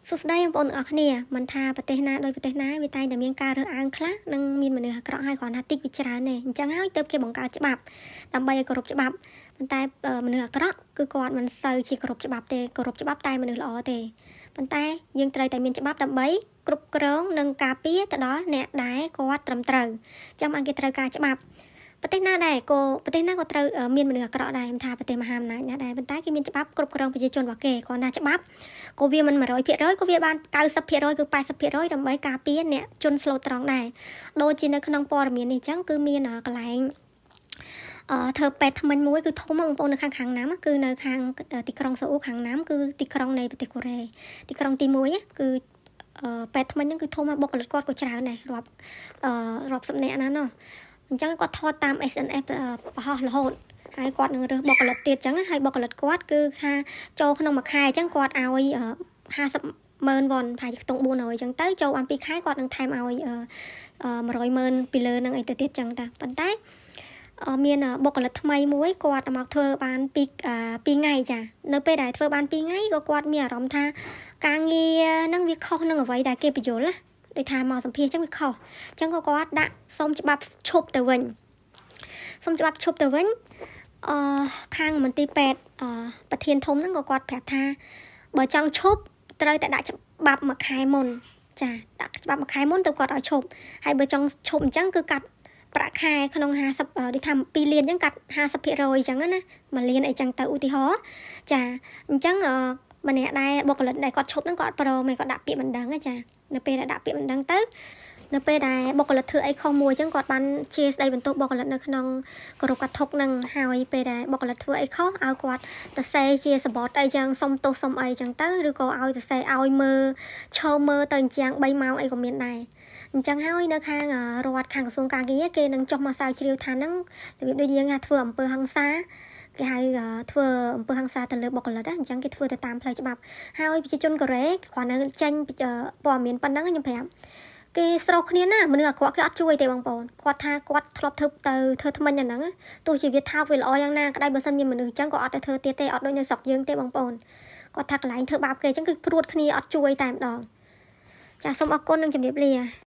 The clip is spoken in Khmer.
សុខស្ដីបងប្អូនទាំងអស់គ្នាមិនថាប្រទេសណាដោយប្រទេសណាវាតែងតែមានការរើសអើងខ្លះនិងមានមនុស្សអាក្រក់ហើយគ្រាន់ថាតិចវាច្រើនទេអញ្ចឹងហើយទើបគេបង្កើតច្បាប់ដើម្បីឲ្យគោរពច្បាប់ប៉ុន្តែមនុស្សអាក្រក់គឺគាត់មិនសូវជាគោរពច្បាប់ទេគោរពច្បាប់តែមនុស្សល្អទេប៉ុន្តែយើងត្រូវតែមានច្បាប់ដើម្បីគ្រប់គ្រងនិងការពារទៅដល់អ្នកដែលគាត់ត្រឹមត្រូវចាំបានគេត្រូវការច្បាប់ប្រទេសណាដែរក៏ប្រទេសណាក៏ត្រូវមានមនុស្សអាក្រក់ដែរមិនថាប្រទេសមហាអំណាចណាដែរប៉ុន្តែគេមានច្បាប់គ្រប់គ្រងប្រជាជនរបស់គេគ្រាន់តែច្បាប់ក៏វាមិន 100% ក៏វាបាន 90% គឺ 80% ដើម្បីការពារអ្នកជនស្លូតត្រង់ដែរដូចជានៅក្នុងព័ត៌មាននេះអញ្ចឹងគឺមានកន្លែងធ្វើពេទ្យថ្មិញមួយគឺធំបងប្អូននៅខាងណាំគឺនៅខាងទីក្រុងសូអ៊ូខាងណាំគឺទីក្រុងនៃប្រទេសកូរ៉េទីក្រុងទី1គឺពេទ្យថ្មិញហ្នឹងគឺធំហើយបុគ្គលិកគាត់ក៏ច្រើនដែររាប់សិបនាក់ណាណោះអញ្ចឹងគាត់ថតតាម SNS ប្រហោះរហូតហើយគាត់នឹងរើសបុគ្គលិកទៀតអញ្ចឹងហើយបុគ្គលិកគាត់គឺថាចូលក្នុងមួយខែអញ្ចឹងគាត់ឲ្យ50,000 វ៉ុនប្រហែលជាខ្ទង់400អញ្ចឹងទៅចូលបាន2ខែគាត់នឹងថែមឲ្យ100,000ពីលើនឹងអីទៅទៀតអញ្ចឹងតាប៉ុន្តែមានបុគ្គលិកថ្មីមួយគាត់មកធ្វើបាន2ថ្ងៃចានៅពេលដែលធ្វើបាន2ថ្ងៃក៏គាត់មានអារម្មណ៍ថាការងារហ្នឹងវាខុសនឹងអ្វីដែលគេបញ្យល់ណាដូចថាមកសម្ភាសអញ្ចឹងវាខុសអញ្ចឹងក៏គាត់ដាក់សុំច្បាប់ឈប់ទៅវិញខាងមន្ទីរពេទ្យប្រធានធំហ្នឹងក៏គាត់ប្រាប់ថាបើចង់ឈប់ត្រូវតែដាក់ច្បាប់មួយខែមុនចាដាក់ច្បាប់មួយខែមុនទៅគាត់ឲ្យឈប់ហើយបើចង់ឈប់អញ្ចឹងគឺកាត់ប្រាក់ខែក្នុង50ដូចថា2លានអញ្ចឹងកាត់ 50% អញ្ចឹងណា1លានអីចឹងទៅឧទាហរណ៍ចាអញ្ចឹងម្នាក់ដែលបុគ្គលិកដែលគាត់ឈប់ហ្នឹងគាត់ប្រមគាត់ដាក់ពាក្យមិនដឹងចានៅពេលដែលដាក់ពាក្យមិនដឹងទៅនៅពេលដែលបុគ្គលិកធ្វើអីខុសមួយអញ្ចឹងគាត់បានជាស្ដីបន្ទោសបុគ្គលិកនៅក្នុងគោរពកថានឹងហើយពេលដែលបុគ្គលិកធ្វើអីខុសឲ្យគាត់ទៅសេជាសបតអីចឹងសុំទោសសុំអីចឹងទៅឬក៏ឲ្យទៅសេឲ្យមើលឈរមើលទៅអញ្ចឹង3ម៉ោងអីក៏មានដែរអញ្ចឹងហើយនៅខាងរដ្ឋខាងក្រសួងការងារគេនឹងចុះមកស្រាវជ្រាវថាហ្នឹងរបៀបដូចយើងថាធ្វើអំពើហិង្សាគេហៅធ្វើអំពើហិង្សាទៅលើបុគ្គលិកអញ្ចឹងគេធ្វើទៅតាមផ្លូវច្បាប់ហើយប្រជាជនកូរ៉េគ្រាន់តែចេញព័ត៌មានប៉ុណ្ណឹងខ្ញុំប្រាប់គេស្រោះគ្នាណាមនុស្សអាក្រក់គេអត់ជួយទេបងប្អូនគាត់ថាគាត់ធ្លាប់ធ្វើថ្មិញអាហ្នឹងទោះជាវាថោកវាល្អយ៉ាងណាក្តីបើសិនមានមនុស្សអញ្ចឹងក៏អត់ទៅធ្វើទៀតទេអត់ដូចនៅស្រុកយើងទេបងប្អូនគាត់ថាកន្លែងធ្វើបាបគេអញ្ចឹងគឺព្រួតគ្នាអត់ជួយតែម្ដងចាសូមអរគុណនិងជម្រាបលា